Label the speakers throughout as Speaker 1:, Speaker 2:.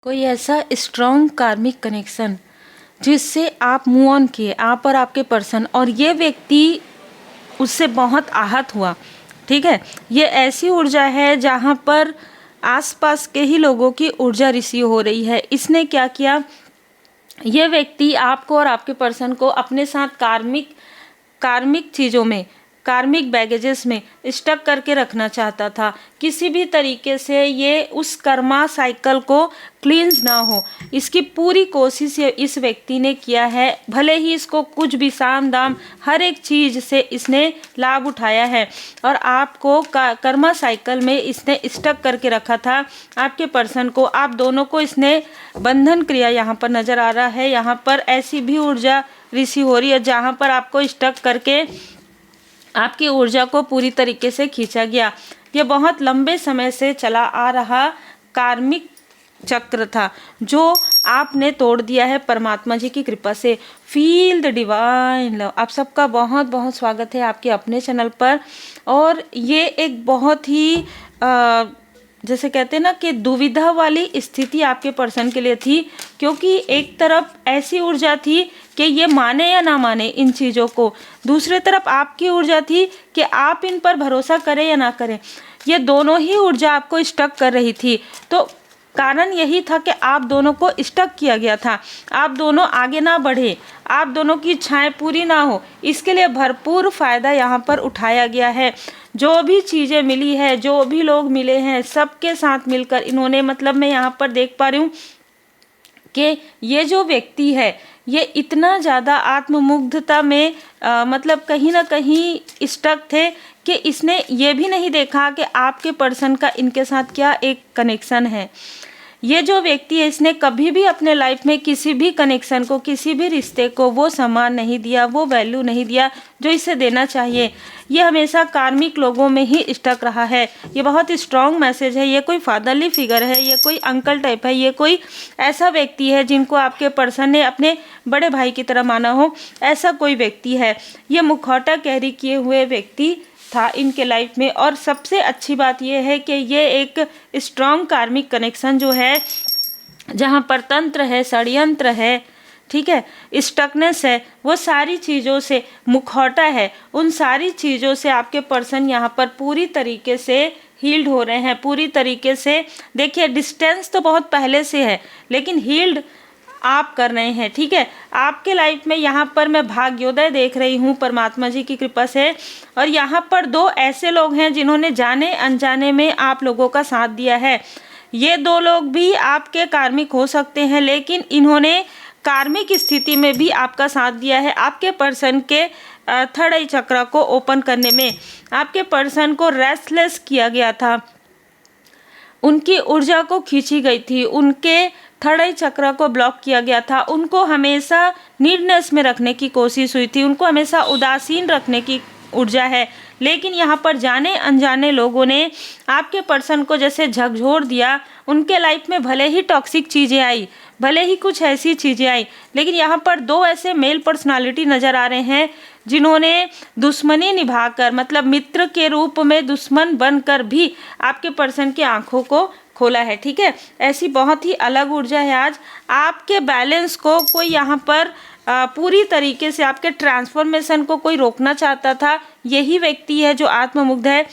Speaker 1: कोई ऐसा strong karmic connection जिससे आप मूव ऑन किए, आप और आपके पर्सन, और ये व्यक्ति उससे बहुत आहत हुआ। ठीक है, ये ऐसी ऊर्जा है जहाँ पर आसपास के ही लोगों की ऊर्जा रिसीव हो रही है। इसने क्या किया, ये व्यक्ति आपको और आपके पर्सन को अपने साथ कार्मिक चीज़ों में, कार्मिक बैगेजेस में स्टक करके रखना चाहता था। किसी भी तरीके से ये उस कर्मा साइकिल को क्लींस ना हो, इसकी पूरी कोशिश इस व्यक्ति ने किया है। भले ही इसको कुछ भी साम दाम हर एक चीज़ से इसने लाभ उठाया है और आपको कर्मा साइकिल में इसने स्टक करके रखा था। आपके पर्सन को, आप दोनों को इसने बंधन क्रिया यहाँ पर नज़र आ रहा है। यहाँ पर ऐसी भी ऊर्जा रिसीव हो रही है जहाँ पर आपको स्टक करके आपकी ऊर्जा को पूरी तरीके से खींचा गया। ये बहुत लंबे समय से चला आ रहा कार्मिक चक्र था जो आपने तोड़ दिया है परमात्मा जी की कृपा से। Feel the divine love. आप सबका बहुत बहुत स्वागत है आपके अपने चैनल पर। और ये एक बहुत ही जैसे कहते हैं ना कि दुविधा वाली स्थिति आपके पर्सन के लिए थी, क्योंकि एक तरफ ऐसी ऊर्जा थी कि ये माने या ना माने इन चीज़ों को, दूसरी तरफ आपकी ऊर्जा थी कि आप इन पर भरोसा करें या ना करें। ये दोनों ही ऊर्जा आपको स्टक कर रही थी। तो कारण यही था कि आप दोनों को स्टक किया गया था, आप दोनों आगे ना बढ़े, आप दोनों की इच्छाएं पूरी ना हो। इसके लिए भरपूर फ़ायदा यहाँ पर उठाया गया है। जो भी चीज़ें मिली है, जो भी लोग मिले हैं, सबके साथ मिलकर इन्होंने, मतलब मैं यहाँ पर देख पा रही हूँ कि ये जो व्यक्ति है ये इतना ज़्यादा आत्ममुग्धता में मतलब कहीं ना कहीं स्टक थे कि इसने ये भी नहीं देखा कि आपके पर्सन का इनके साथ क्या एक कनेक्शन है। ये जो व्यक्ति है इसने कभी भी अपने लाइफ में किसी भी कनेक्शन को, किसी भी रिश्ते को वो सम्मान नहीं दिया, वो वैल्यू नहीं दिया जो इसे देना चाहिए। ये हमेशा कार्मिक लोगों में ही स्टक रहा है। ये बहुत स्ट्रॉन्ग मैसेज है। ये कोई फादरली फिगर है, ये कोई अंकल टाइप है, ये कोई ऐसा व्यक्ति है जिनको आपके पर्सन ने अपने बड़े भाई की तरह माना हो, ऐसा कोई व्यक्ति है। ये मुखौटा कैरी किए हुए व्यक्ति था इनके लाइफ में। और सबसे अच्छी बात यह है कि ये एक स्ट्रॉन्ग कार्मिक कनेक्शन जो है, जहाँ पर तंत्र है, षड्यंत्र है, ठीक है, स्टकनेस है, वो सारी चीज़ों से, मुखौटा है, उन सारी चीज़ों से आपके पर्सन यहाँ पर पूरी तरीके से हील्ड हो रहे हैं। पूरी तरीके से देखिए, डिस्टेंस तो बहुत पहले से है लेकिन हील्ड आप कर रहे हैं। ठीक है, आपके लाइफ में यहाँ पर मैं भाग्योदय देख रही हूँ परमात्मा जी की कृपा से। और यहाँ पर दो ऐसे लोग हैं जिन्होंने जाने अनजाने में आप लोगों का साथ दिया है। ये दो लोग भी आपके कार्मिक हो सकते हैं, लेकिन इन्होंने कार्मिक स्थिति में भी आपका साथ दिया है। आपके पर्सन के थर्ड आई चक्र को ओपन करने में आपके पर्सन को रेस्टलेस किया गया था, उनकी ऊर्जा को खींची गई थी, उनके थर्ड आई चक्र को ब्लॉक किया गया था, उनको हमेशा नीडनेस में रखने की कोशिश हुई थी, उनको हमेशा उदासीन रखने की ऊर्जा है। लेकिन यहाँ पर जाने अनजाने लोगों ने आपके पर्सन को जैसे झकझोर दिया। उनके लाइफ में भले ही टॉक्सिक चीज़ें आई, भले ही कुछ ऐसी चीज़ें आई, लेकिन यहाँ पर दो ऐसे मेल पर्सनालिटी नज़र आ रहे हैं जिन्होंने दुश्मनी निभाकर, मतलब मित्र के रूप में दुश्मन बनकर भी आपके पर्सन की आंखों को खोला है। ठीक है, ऐसी बहुत ही अलग ऊर्जा है आज। आपके बैलेंस को कोई यहाँ पर पूरी तरीके से, आपके ट्रांसफॉर्मेशन को कोई रोकना चाहता था। यही व्यक्ति है जो आत्ममुग्ध है।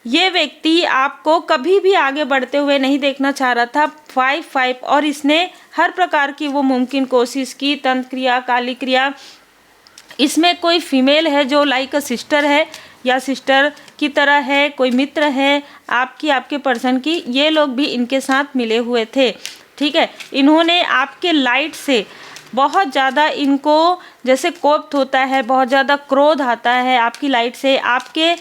Speaker 1: ये व्यक्ति आपको कभी भी आगे बढ़ते हुए नहीं देखना चाह रहा था। 5-5 और इसने हर प्रकार की वो मुमकिन कोशिश की, तंत्र क्रिया, काली क्रिया। इसमें कोई फीमेल है जो लाइक अ सिस्टर है या सिस्टर की तरह है, कोई मित्र है आपकी, आपके पर्सन की, ये लोग भी इनके साथ मिले हुए थे। ठीक है, इन्होंने आपके लाइट से बहुत ज़्यादा, इनको जैसे कोप्त होता है, बहुत ज़्यादा क्रोध आता है आपकी लाइट से, आपके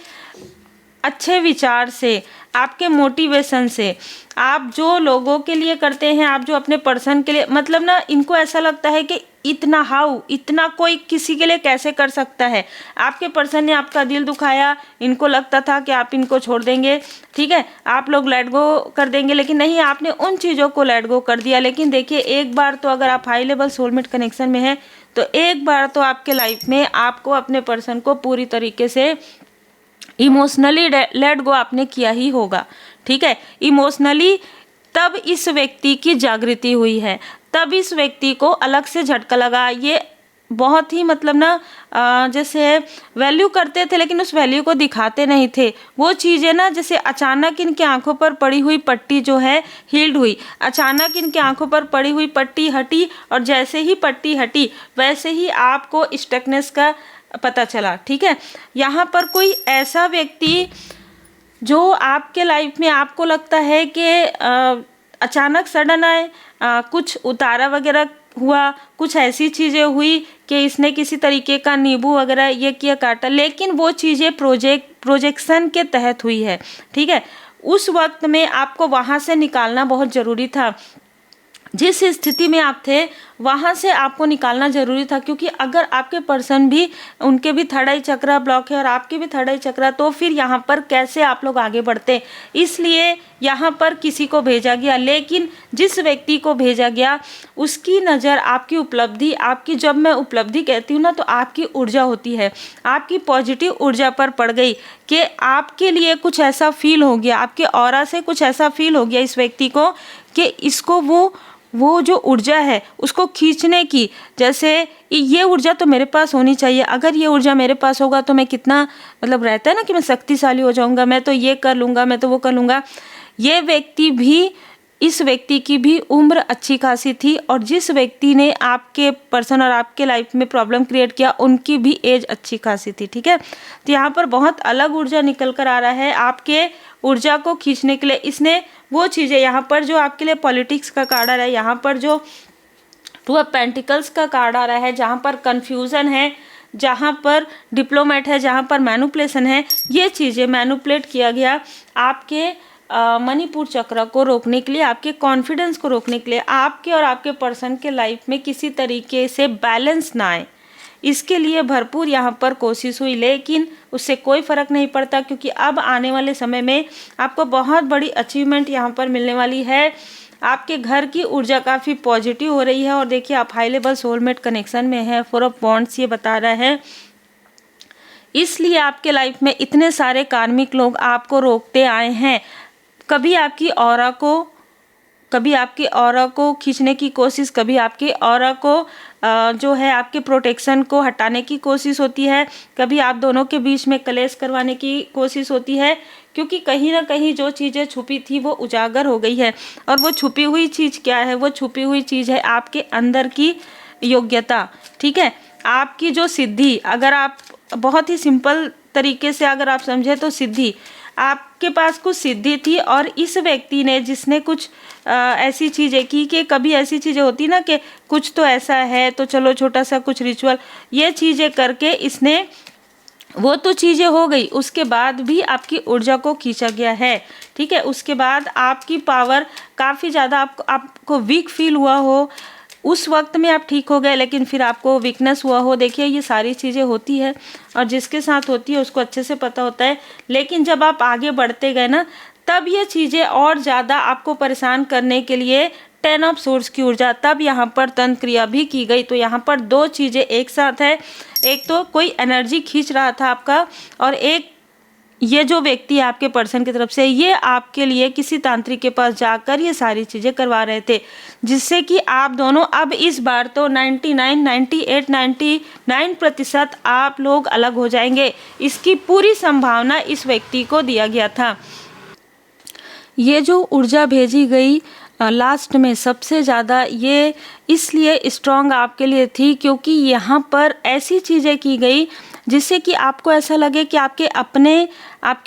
Speaker 1: अच्छे विचार से, आपके मोटिवेशन से, आप जो लोगों के लिए करते हैं, आप जो अपने पर्सन के लिए, मतलब ना इनको ऐसा लगता है कि इतना कोई किसी के लिए कैसे कर सकता है। आपके पर्सन ने आपका दिल दुखाया, इनको लगता था कि आप इनको छोड़ देंगे, ठीक है, आप लोग लेट गो कर देंगे, लेकिन नहीं, आपने उन चीज़ों को लेट गो कर दिया। लेकिन देखिए, एक बार तो अगर आप हाई लेवल सोलमेट कनेक्शन में हैं तो एक बार तो आपके लाइफ में आपको अपने पर्सन को पूरी तरीके से इमोशनली लेट गो आपने किया ही होगा। ठीक है, इमोशनली तब इस व्यक्ति की जागृति हुई है, तब इस व्यक्ति को अलग से झटका लगा। ये बहुत ही मतलब ना जैसे वैल्यू करते थे लेकिन उस वैल्यू को दिखाते नहीं थे। वो चीज़ें ना जैसे अचानक इनकी आंखों पर पड़ी हुई पट्टी जो है हील्ड हुई, अचानक इनकी आंखों पर पड़ी हुई पट्टी हटी, और जैसे ही पट्टी हटी वैसे ही आपको स्टकनेस का पता चला। ठीक है, यहाँ पर कोई ऐसा व्यक्ति जो आपके लाइफ में आपको लगता है कि अचानक सडन आए, कुछ उतारा वगैरह हुआ, कुछ ऐसी चीज़ें हुई कि इसने किसी तरीके का नींबू वगैरह ये किया काटा, लेकिन वो चीज़ें प्रोजेक्शन के तहत हुई है। ठीक है, उस वक्त में आपको वहाँ से निकालना बहुत ज़रूरी था। जिस स्थिति में आप थे वहाँ से आपको निकालना ज़रूरी था, क्योंकि अगर आपके पर्सन भी, उनके भी थर्ड आई चक्रा ब्लॉक है और आपके भी थर्ड आई चक्रा, तो फिर यहाँ पर कैसे आप लोग आगे बढ़ते। इसलिए यहाँ पर किसी को भेजा गया, लेकिन जिस व्यक्ति को भेजा गया उसकी नज़र आपकी उपलब्धि, आपकी, जब मैं उपलब्धि कहती हूँ ना तो आपकी ऊर्जा होती है, आपकी पॉजिटिव ऊर्जा पर पड़ गई कि आपके लिए कुछ ऐसा फील हो गया, आपके ऑरा से कुछ ऐसा फील हो गया इस व्यक्ति को कि इसको वो जो ऊर्जा है उसको खींचने की, जैसे ये ऊर्जा तो मेरे पास होनी चाहिए, अगर ये ऊर्जा मेरे पास होगा तो मैं कितना, मतलब रहता है ना कि मैं शक्तिशाली हो जाऊंगा, मैं तो ये कर लूँगा, मैं तो वो कर लूँगा। ये व्यक्ति भी, इस व्यक्ति की भी उम्र अच्छी खासी थी, और जिस व्यक्ति ने आपके पर्सन और आपके लाइफ में प्रॉब्लम क्रिएट किया उनकी भी एज अच्छी खासी थी। ठीक है, तो यहाँ पर बहुत अलग ऊर्जा निकल कर आ रहा है आपके ऊर्जा को खींचने के लिए। इसने वो चीज़ें, यहाँ पर जो आपके लिए पॉलिटिक्स का कार्ड आ रहा है, यहाँ पर जो टू ऑफ पेंटिकल्स का कार्ड आ रहा है, जहाँ पर कन्फ्यूज़न है, जहाँ पर डिप्लोमेट है, जहाँ पर मैनुपुलेशन है, ये चीज़ें मैनुपुलेट किया गया आपके मणिपुर चक्र को रोकने के लिए, आपके कॉन्फिडेंस को रोकने के लिए, आपके और आपके पर्सन के लाइफ में किसी तरीके से बैलेंस ना आए, इसके लिए भरपूर यहाँ पर कोशिश हुई, लेकिन उससे कोई फ़र्क नहीं पड़ता, क्योंकि अब आने वाले समय में आपको बहुत बड़ी अचीवमेंट यहाँ पर मिलने वाली है। आपके घर की ऊर्जा काफ़ी पॉजिटिव हो रही है, और देखिए आप हाई लेवल सोलमेट कनेक्शन में है, 4 ऑफ वॉन्ड्स ये बता रहा है। इसलिए आपके लाइफ में इतने सारे कार्मिक लोग आपको रोकते आए हैं। कभी आपकी ऑरा को खींचने की कोशिश, कभी आपके ऑरा को जो है आपके प्रोटेक्शन को हटाने की कोशिश होती है, कभी आप दोनों के बीच में कलेश करवाने की कोशिश होती है, क्योंकि कहीं ना कहीं जो चीज़ें छुपी थी वो उजागर हो गई है। और वो छुपी हुई चीज़ क्या है? वो छुपी हुई चीज़ है आपके अंदर की योग्यता। ठीक है, आपकी जो सिद्धि, अगर आप बहुत ही सिंपल तरीके से अगर आप समझे तो सिद्धि, आपके पास कुछ सिद्धि थी, और इस व्यक्ति ने, जिसने कुछ ऐसी चीज़ें की कि कभी ऐसी चीज़ें होती ना कि कुछ तो ऐसा है तो चलो छोटा सा कुछ रिचुअल, ये चीज़ें करके इसने, वो तो चीज़ें हो गई, उसके बाद भी आपकी ऊर्जा को खींचा गया है। ठीक है, उसके बाद आपकी पावर काफ़ी ज़्यादा, आपको वीक फील हुआ हो, उस वक्त में आप ठीक हो गए, लेकिन फिर आपको वीकनेस हुआ हो। देखिए ये सारी चीज़ें होती है, और जिसके साथ होती है उसको अच्छे से पता होता है, लेकिन जब आप आगे बढ़ते गए ना, तब ये चीज़ें और ज़्यादा आपको परेशान करने के लिए 10 ऑफ सोर्स की ऊर्जा, तब यहाँ पर तंत्र क्रिया भी की गई। तो यहाँ पर दो चीज़ें एक साथ है, एक तो कोई एनर्जी खींच रहा था आपका, और एक ये जो व्यक्ति आपके पर्सन की तरफ से, ये आपके लिए किसी तांत्रिक के पास जाकर ये सारी चीज़ें करवा रहे थे, जिससे कि आप दोनों अब इस बार तो 99% आप लोग अलग हो जाएंगे। इसकी पूरी संभावना इस व्यक्ति को दिया गया था। ये जो ऊर्जा भेजी गई लास्ट में सबसे ज़्यादा ये इसलिए स्ट्रॉन्ग आपके लिए थी, क्योंकि यहाँ पर ऐसी चीज़ें की गई जिससे कि आपको ऐसा लगे कि आपके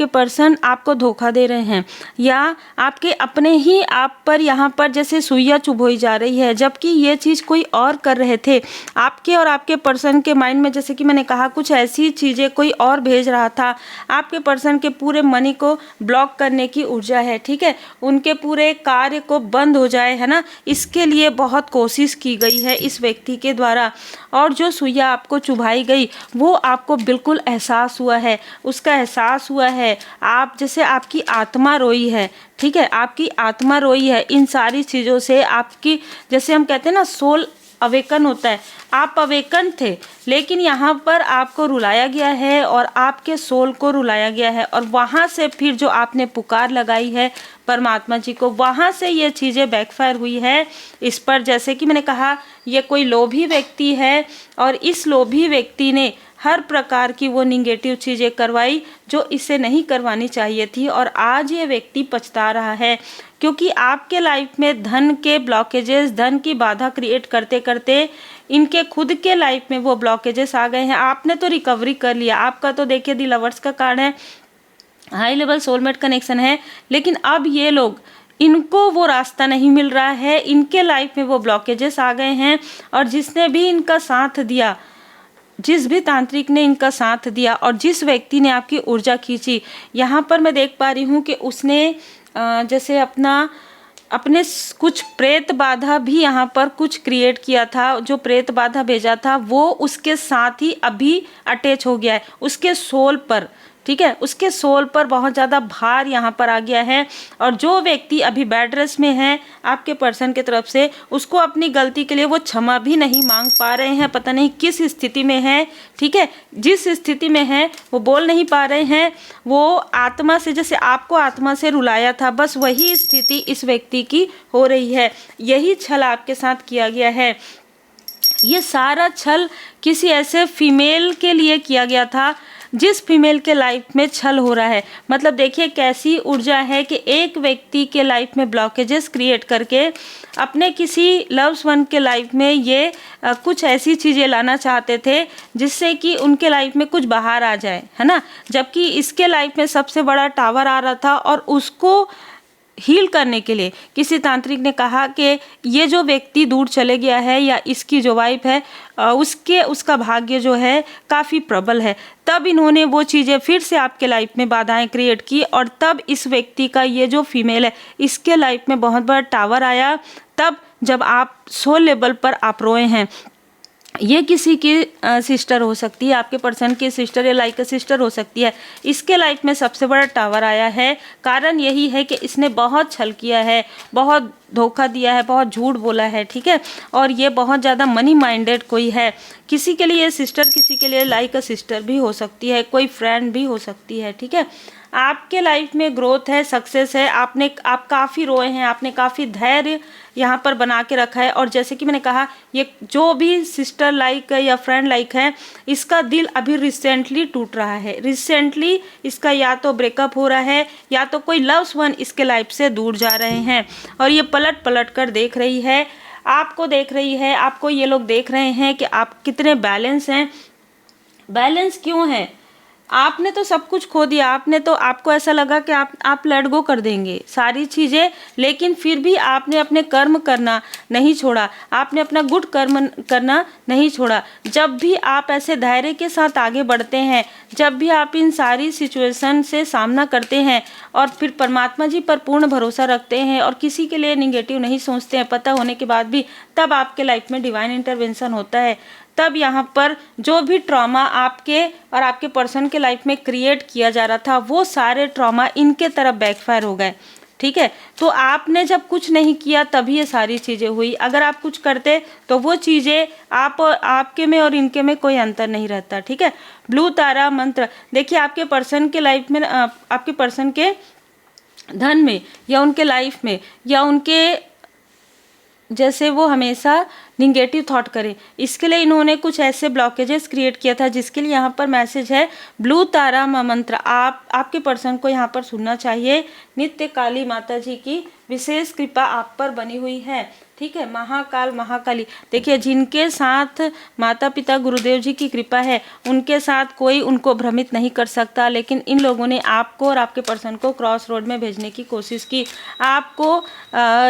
Speaker 1: पर्सन आपको धोखा दे रहे हैं, या आपके अपने ही आप पर यहाँ पर जैसे सुइयाँ चुभोई जा रही है, जबकि ये चीज़ कोई और कर रहे थे। आपके और आपके पर्सन के माइंड में, जैसे कि मैंने कहा, कुछ ऐसी चीज़ें कोई और भेज रहा था। आपके पर्सन के पूरे मनी को ब्लॉक करने की ऊर्जा है। ठीक है, उनके पूरे कार्य को बंद हो जाए, है ना, इसके लिए बहुत कोशिश की गई है इस व्यक्ति के द्वारा। और जो सुइयाँ आपको चुभाई गई वो आपको बिल्कुल एहसास हुआ है, उसका एहसास हुआ है। आप जैसे आपकी आत्मा रोई है, ठीक है, आपकी आत्मा रोई है इन सारी चीज़ों से। आपकी, जैसे हम कहते हैं ना, सोल अवेकन होता है, आप अवेकन थे, लेकिन यहाँ पर आपको रुलाया गया है और आपके सोल को रुलाया गया है, और वहाँ से फिर जो आपने पुकार लगाई है परमात्मा जी को, वहाँ से ये चीज़ें बैकफायर हुई है इस पर। जैसे कि मैंने कहा, ये कोई लोभी व्यक्ति है और इस लोभी व्यक्ति ने हर प्रकार की वो निगेटिव चीज़ें करवाई जो इसे नहीं करवानी चाहिए थी, और आज ये व्यक्ति पछता रहा है, क्योंकि आपके लाइफ में धन के ब्लॉकेजेस, धन की बाधा क्रिएट करते करते इनके खुद के लाइफ में वो ब्लॉकेजेस आ गए हैं। आपने तो रिकवरी कर लिया, आपका तो देखिए दी लवर्स का कार्ड है, हाई लेवल सोलमेट कनेक्शन है, लेकिन अब ये लोग, इनको वो रास्ता नहीं मिल रहा है, इनके लाइफ में वो ब्लॉकेजेस आ गए हैं, और जिसने भी इनका साथ दिया, जिस भी तांत्रिक ने इनका साथ दिया और जिस व्यक्ति ने आपकी ऊर्जा खींची, यहाँ पर मैं देख पा रही हूँ कि उसने जैसे अपने कुछ प्रेत बाधा भी यहाँ पर कुछ क्रिएट किया था, जो प्रेत बाधा भेजा था वो उसके साथ ही अभी अटैच हो गया है उसके सोल पर, ठीक है, उसके सोल पर बहुत ज़्यादा भार यहाँ पर आ गया है। और जो व्यक्ति अभी बेड रेस्ट में है आपके पर्सन की तरफ से, उसको अपनी गलती के लिए वो क्षमा भी नहीं मांग पा रहे हैं, पता नहीं किस स्थिति में है, ठीक है, जिस स्थिति में है वो बोल नहीं पा रहे हैं, वो आत्मा से, जैसे आपको आत्मा से रुलाया था, बस वही स्थिति इस व्यक्ति की हो रही है। यही छल आपके साथ किया गया है, ये सारा छल किसी ऐसे फीमेल के लिए किया गया था जिस फीमेल के लाइफ में छल हो रहा है। मतलब देखिए कैसी ऊर्जा है कि एक व्यक्ति के लाइफ में ब्लॉकेजेस क्रिएट करके अपने किसी लव्स वन के लाइफ में ये कुछ ऐसी चीज़ें लाना चाहते थे जिससे कि उनके लाइफ में कुछ बाहर आ जाए, है ना, जबकि इसके लाइफ में सबसे बड़ा टावर आ रहा था, और उसको हील करने के लिए किसी तांत्रिक ने कहा कि ये जो व्यक्ति दूर चले गया है या इसकी जो वाइफ है उसका भाग्य जो है काफ़ी प्रबल है। तब इन्होंने वो चीज़ें फिर से आपके लाइफ में बाधाएं क्रिएट की, और तब इस व्यक्ति का, ये जो फीमेल है, इसके लाइफ में बहुत बड़ा टावर आया, तब जब आप सोल लेवल पर आप रोए हैं। ये किसी की सिस्टर हो सकती है, आपके पर्सन की सिस्टर या लाइक सिस्टर हो सकती है, इसके लाइफ में सबसे बड़ा टावर आया है। कारण यही है कि इसने बहुत छल किया है, बहुत धोखा दिया है, बहुत झूठ बोला है, ठीक है, और ये बहुत ज़्यादा मनी माइंडेड कोई है। किसी के लिए सिस्टर, किसी के लिए लाइक सिस्टर भी हो सकती है, कोई फ्रेंड भी हो सकती है, ठीक है। आपके लाइफ में ग्रोथ है, सक्सेस है, आप काफ़ी रोए हैं, आपने काफ़ी धैर्य यहाँ पर बना के रखा है। और जैसे कि मैंने कहा, ये जो भी सिस्टर लाइक या फ्रेंड लाइक है, इसका दिल अभी रिसेंटली टूट रहा है, रिसेंटली इसका या तो ब्रेकअप हो रहा है या तो कोई लव्स वन इसके लाइफ से दूर जा रहे हैं, और ये पलट पलट कर देख रही है, आपको देख रही है, आपको ये लोग देख रहे हैं कि आप कितने बैलेंस हैं। बैलेंस क्यों है? आपने तो सब कुछ खो दिया, आपको ऐसा लगा कि आप लेट गो कर देंगे सारी चीज़ें, लेकिन फिर भी आपने अपने कर्म करना नहीं छोड़ा, आपने अपना गुड कर्म करना नहीं छोड़ा। जब भी आप ऐसे धैर्य के साथ आगे बढ़ते हैं, जब भी आप इन सारी सिचुएशन से सामना करते हैं और फिर परमात्मा जी पर पूर्ण भरोसा रखते हैं और किसी के लिए निगेटिव नहीं सोचते हैं पता होने के बाद भी, तब आपके लाइफ में डिवाइन इंटरवेंशन होता है। तब यहाँ पर जो भी ट्रॉमा आपके और आपके पर्सन के लाइफ में क्रिएट किया जा रहा था, वो सारे ट्रॉमा इनके तरफ बैकफायर हो गए, ठीक है। तो आपने जब कुछ नहीं किया तभी ये सारी चीज़ें हुई, अगर आप कुछ करते तो वो चीज़ें आपके में और इनके में कोई अंतर नहीं रहता, ठीक है। ब्लू तारा मंत्र, देखिए आपके पर्सन के लाइफ में, आपके पर्सन के धन में या उनके लाइफ में या उनके, जैसे वो हमेशा निगेटिव थॉट करें, इसके लिए इन्होंने कुछ ऐसे ब्लॉकेजेस क्रिएट किया था, जिसके लिए यहाँ पर मैसेज है ब्लू तारा मंत्र। आपके पर्सन को यहाँ पर सुनना चाहिए। नित्य काली माता जी की विशेष कृपा आप पर बनी हुई है, ठीक है। महाकाल महाकाली, देखिए जिनके साथ माता पिता गुरुदेव जी की कृपा है, उनके साथ कोई उनको भ्रमित नहीं कर सकता, लेकिन इन लोगों ने आपको और आपके पर्सन को क्रॉस रोड में भेजने की कोशिश की, आपको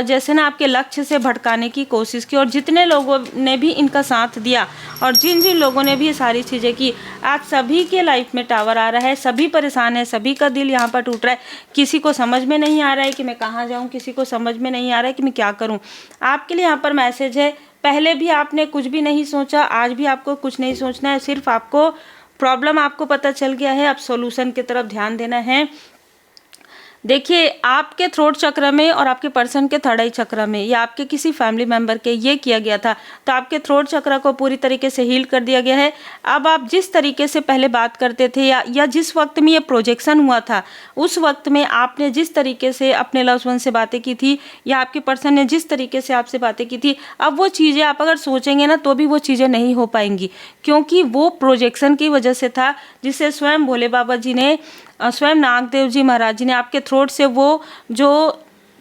Speaker 1: जैसे ना आपके लक्ष्य से भटकाने की कोशिश की। और जितने लोगों ने भी इनका साथ दिया और जिन जिन लोगों ने भी ये सारी चीज़ें की, आज सभी के लाइफ में टावर आ रहा है, सभी परेशान है, सभी का दिल यहाँ पर टूट रहा है। किसी को समझ में नहीं आ रहा है कि मैं कहाँ जाऊँ, किसी को समझ में नहीं आ रहा है कि मैं क्या करूँ। आपके लिए यहाँ पर मैसेज है, पहले भी आपने कुछ भी नहीं सोचा, आज भी आपको कुछ नहीं सोचना है, सिर्फ आपको प्रॉब्लम आपको पता चल गया है, अब सॉल्यूशन की तरफ ध्यान देना है। देखिए आपके थ्रोट चक्र में और आपके पर्सन के थर्ड आई चक्र में या आपके किसी फैमिली मेंबर के ये किया गया था, तो आपके थ्रोट चक्र को पूरी तरीके से हील कर दिया गया है। अब आप जिस तरीके से पहले बात करते थे या जिस वक्त में ये प्रोजेक्शन हुआ था, उस वक्त में आपने जिस तरीके से अपने लव्ड वन से बातें की थी या आपके पर्सन ने जिस तरीके से आपसे बातें की थी, अब वो चीज़ें आप अगर सोचेंगे ना तो भी वो चीज़ें नहीं हो पाएंगी, क्योंकि वो प्रोजेक्शन की वजह से था, जिसे स्वयं भोले बाबा जी ने, स्वयं नागदेव जी महाराज जी ने आपके थ्रोट से वो जो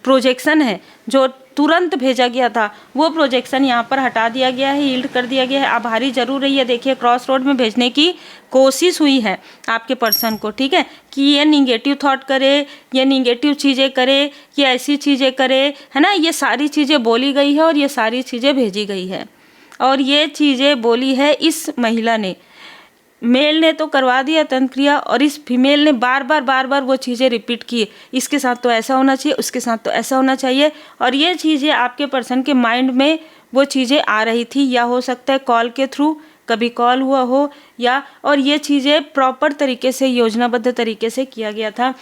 Speaker 1: प्रोजेक्शन है, जो तुरंत भेजा गया था, वो प्रोजेक्शन यहाँ पर हटा दिया गया है, हील्ड कर दिया गया है। आभारी जरूर रहिए। देखिए क्रॉस रोड में भेजने की कोशिश हुई है आपके पर्सन को, ठीक है, कि ये निगेटिव थॉट करे, ये निगेटिव चीज़ें करे, ये ऐसी चीज़ें करे, है ना, ये सारी चीज़ें बोली गई है और ये सारी चीज़ें भेजी गई है। और ये चीज़ें बोली है इस महिला ने, मेल ने तो करवा दिया तंत्र क्रिया, और इस फीमेल ने बार बार वो चीज़ें रिपीट की, इसके साथ तो ऐसा होना चाहिए, उसके साथ तो ऐसा होना चाहिए। और ये चीज़ें आपके पर्सन के माइंड में वो चीज़ें आ रही थी, या हो सकता है कॉल के थ्रू कभी कॉल हुआ हो, या और ये चीज़ें प्रॉपर तरीके से योजनाबद्ध तरीके से किया गया था।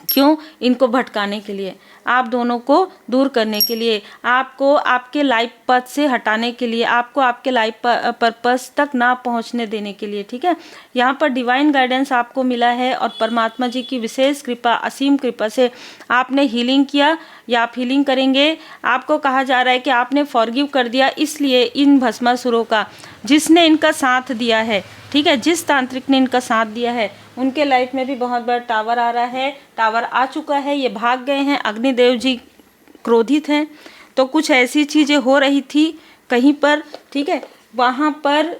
Speaker 1: क्यों? इनको भटकाने के लिए, आप दोनों को दूर करने के लिए, आपको आपके लाइफ पथ से हटाने के लिए, आपको आपके लाइफ पर्पस तक ना पहुंचने देने के लिए, ठीक है। यहाँ पर डिवाइन गाइडेंस आपको मिला है और परमात्मा जी की विशेष कृपा, असीम कृपा से आपने हीलिंग किया या आप हीलिंग करेंगे। आपको कहा जा रहा है कि आपने फॉरगिव कर दिया, इसलिए इन भस्मासुरों का, जिसने इनका साथ दिया है, ठीक है, जिस तांत्रिक ने इनका साथ दिया है, उनके लाइफ में भी बहुत बड़ा टावर आ रहा है, टावर आ चुका है, ये भाग गए हैं, अग्निदेव जी क्रोधित हैं। तो कुछ ऐसी चीज़ें हो रही थी कहीं पर, ठीक है, वहाँ पर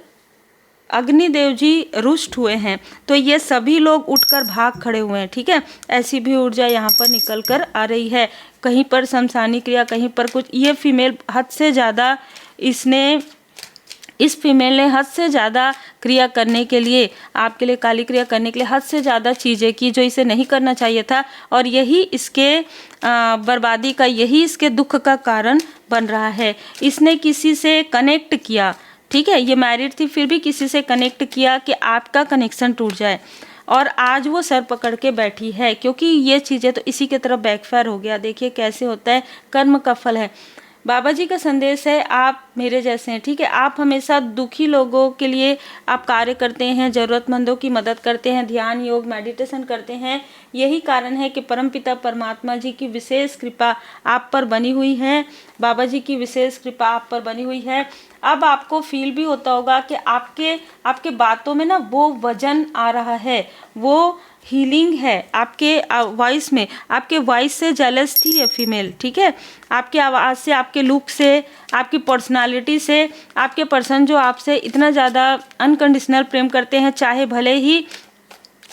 Speaker 1: अग्निदेव जी रुष्ट हुए हैं, तो ये सभी लोग उठकर भाग खड़े हुए हैं, ठीक है। ऐसी भी ऊर्जा यहाँ पर निकल कर आ रही है, कहीं पर शमशानी क्रिया, कहीं पर कुछ। ये फीमेल हद से ज़्यादा, इस फीमेल ने हद से ज़्यादा क्रिया करने के लिए, आपके लिए काली क्रिया करने के लिए हद से ज़्यादा चीज़ें की जो इसे नहीं करना चाहिए था, और यही इसके बर्बादी का, यही इसके दुख का कारण बन रहा है। इसने किसी से कनेक्ट किया, ठीक है, ये मैरिड थी फिर भी किसी से कनेक्ट किया कि आपका कनेक्शन टूट जाए, और आज वो सर पकड़ के बैठी है, क्योंकि ये चीज़ें तो इसी की तरफ बैकफायर हो गया। देखिए कैसे होता है, कर्म का फल है। बाबा जी का संदेश है, आप मेरे जैसे हैं, ठीक है, आप हमेशा दुखी लोगों के लिए आप कार्य करते हैं, ज़रूरतमंदों की मदद करते हैं, ध्यान योग मेडिटेशन करते हैं। यही कारण है कि परमपिता परमात्मा जी की विशेष कृपा आप पर बनी हुई है, बाबा जी की विशेष कृपा आप पर बनी हुई है। अब आपको फील भी होता होगा कि आपके बातों में ना वो वजन आ रहा है, वो हीलिंग है आपके वॉइस में। आपके वॉइस से जेलस थी ये फीमेल, ठीक है, आपकी आवाज़ से, आपके लुक से, आपकी पर्सनालिटी से। आपके पर्सन जो आपसे इतना ज़्यादा अनकंडीशनल प्रेम करते हैं, चाहे भले ही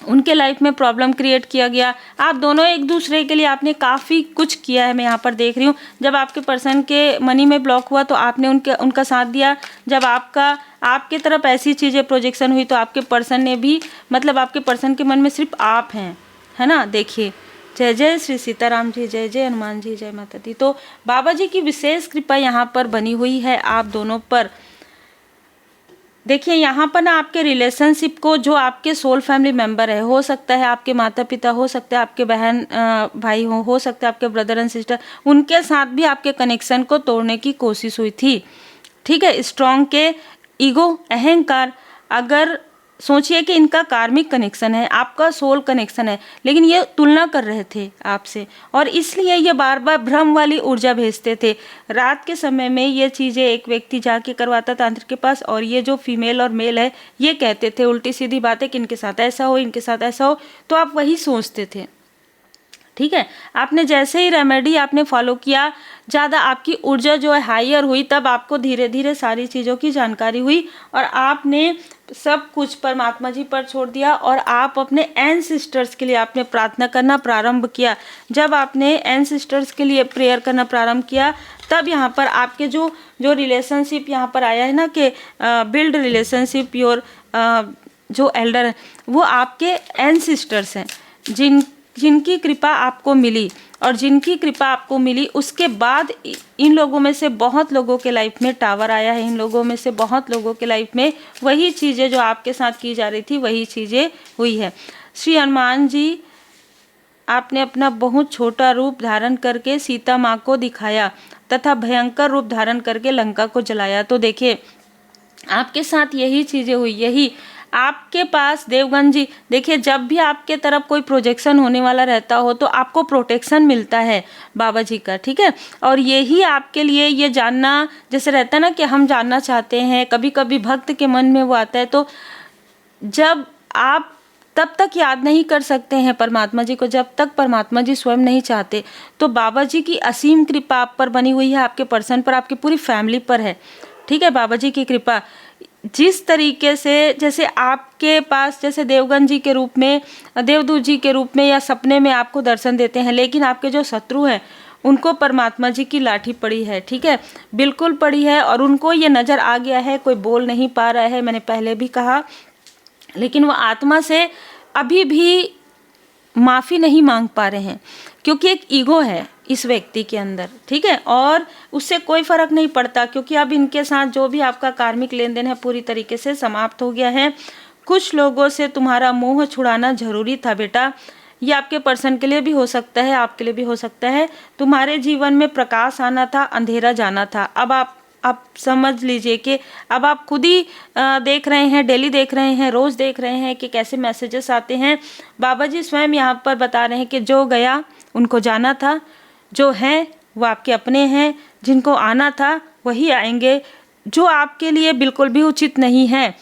Speaker 1: उनके लाइफ में प्रॉब्लम क्रिएट किया गया, आप दोनों एक दूसरे के लिए आपने काफ़ी कुछ किया है। मैं यहाँ पर देख रही हूँ, जब आपके पर्सन के मनी में ब्लॉक हुआ तो आपने उनका साथ दिया, जब आपके तरफ ऐसी चीज़ें प्रोजेक्शन हुई तो आपके पर्सन ने भी, मतलब आपके पर्सन के मन में सिर्फ आप हैं, है ना। देखिए, जय जय श्री सीताराम जी, जय जय हनुमान जी, जय माता दी। तो बाबा जी की विशेष कृपा यहाँ पर बनी हुई है आप दोनों पर। देखिए यहाँ पर ना आपके रिलेशनशिप को, जो आपके सोल फैमिली मेंबर है, हो सकता है आपके माता पिता, हो सकता है आपके बहन भाई हो सकता है आपके ब्रदर एंड सिस्टर, उनके साथ भी आपके कनेक्शन को तोड़ने की कोशिश हुई थी, ठीक है। स्ट्रॉन्ग के ईगो, अहंकार, अगर सोचिए कि इनका कार्मिक कनेक्शन है, आपका सोल कनेक्शन है, लेकिन ये तुलना कर रहे थे आपसे, और इसलिए ये बार बार भ्रम वाली ऊर्जा भेजते थे। रात के समय में ये चीज़ें एक व्यक्ति जाके करवाता तांत्रिक के पास, और ये जो फीमेल और मेल है ये कहते थे उल्टी सीधी बातें कि इनके साथ ऐसा हो, इनके साथ ऐसा हो, तो आप वही सोचते थे, ठीक है। आपने जैसे ही रेमेडी आपने फॉलो किया, ज़्यादा आपकी ऊर्जा जो है हायर हुई, तब आपको धीरे धीरे सारी चीज़ों की जानकारी हुई, और आपने सब कुछ परमात्मा जी पर छोड़ दिया, और आप अपने एंसेस्टर्स के लिए आपने प्रार्थना करना प्रारंभ किया। जब आपने एंसेस्टर्स के लिए प्रेयर करना प्रारंभ किया, तब यहाँ पर आपके जो रिलेशनशिप यहाँ पर आया है ना, कि बिल्ड रिलेशनशिप योर, जो एल्डर है वो आपके एंसेस्टर्स हैं, जिनकी कृपा आपको मिली, और जिनकी कृपा आपको मिली उसके बाद इन लोगों में से बहुत लोगों के लाइफ में टावर आया है। इन लोगों में से बहुत लोगों के लाइफ में वही चीज़ें जो आपके साथ की जा रही थी वही चीज़ें हुई है। श्री हनुमान जी आपने अपना बहुत छोटा रूप धारण करके सीता माँ को दिखाया तथा भयंकर रूप धारण करके लंका को जलाया। तो देखिए आपके साथ यही चीज़ें हुई, यही आपके पास देवगन जी, देखिए जब भी आपके तरफ कोई प्रोजेक्शन होने वाला रहता हो तो आपको प्रोटेक्शन मिलता है बाबा जी का, ठीक है। और यही आपके लिए ये जानना, जैसे रहता है ना कि हम जानना चाहते हैं, कभी कभी भक्त के मन में वो आता है, तो जब आप तब तक याद नहीं कर सकते हैं परमात्मा जी को जब तक परमात्मा जी स्वयं नहीं चाहते। तो बाबा जी की असीम कृपा आप पर बनी हुई है, आपके पर्सन पर, आपकी पूरी फैमिली पर है, ठीक है। बाबा जी की कृपा जिस तरीके से, जैसे आपके पास जैसे देवगन जी के रूप में, देवदूत जी के रूप में या सपने में आपको दर्शन देते हैं, लेकिन आपके जो शत्रु हैं उनको परमात्मा जी की लाठी पड़ी है, ठीक है, बिल्कुल पड़ी है। और उनको ये नज़र आ गया है, कोई बोल नहीं पा रहा है, मैंने पहले भी कहा, लेकिन वो आत्मा से अभी भी माफ़ी नहीं मांग पा रहे हैं, क्योंकि एक ईगो है इस व्यक्ति के अंदर, ठीक है। और उससे कोई फ़र्क नहीं पड़ता, क्योंकि अब इनके साथ जो भी आपका कार्मिक लेन देन है पूरी तरीके से समाप्त हो गया है। कुछ लोगों से तुम्हारा मोह छुड़ाना जरूरी था बेटा, ये आपके पर्सन के लिए भी हो सकता है, आपके लिए भी हो सकता है। तुम्हारे जीवन में प्रकाश आना था, अंधेरा जाना था। अब आप समझ लीजिए कि अब आप खुद ही देख रहे हैं, डेली देख रहे हैं, रोज़ देख रहे हैं कि कैसे मैसेजेस आते हैं। बाबा जी स्वयं यहाँ पर बता रहे हैं कि जो गया उनको जाना था, जो हैं वो आपके अपने हैं, जिनको आना था वही आएंगे, जो आपके लिए बिल्कुल भी उचित नहीं है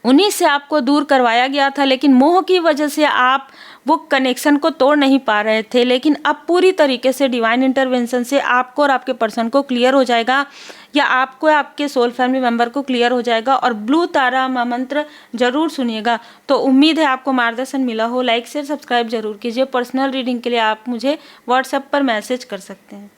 Speaker 1: उन्हीं से आपको दूर करवाया गया था। लेकिन मोह की वजह से आप वो कनेक्शन को तोड़ नहीं पा रहे थे, लेकिन अब पूरी तरीके से डिवाइन इंटरवेंशन से आपको और आपके पर्सन को क्लियर हो जाएगा, या आपको आपके सोल फैमिली मेंबर को क्लियर हो जाएगा। और ब्लू तारा मंत्र जरूर सुनिएगा। तो उम्मीद है आपको मार्गदर्शन मिला हो। लाइक शेयर सब्सक्राइब जरूर कीजिए। पर्सनल रीडिंग के लिए आप मुझे व्हाट्सएप पर मैसेज कर सकते हैं।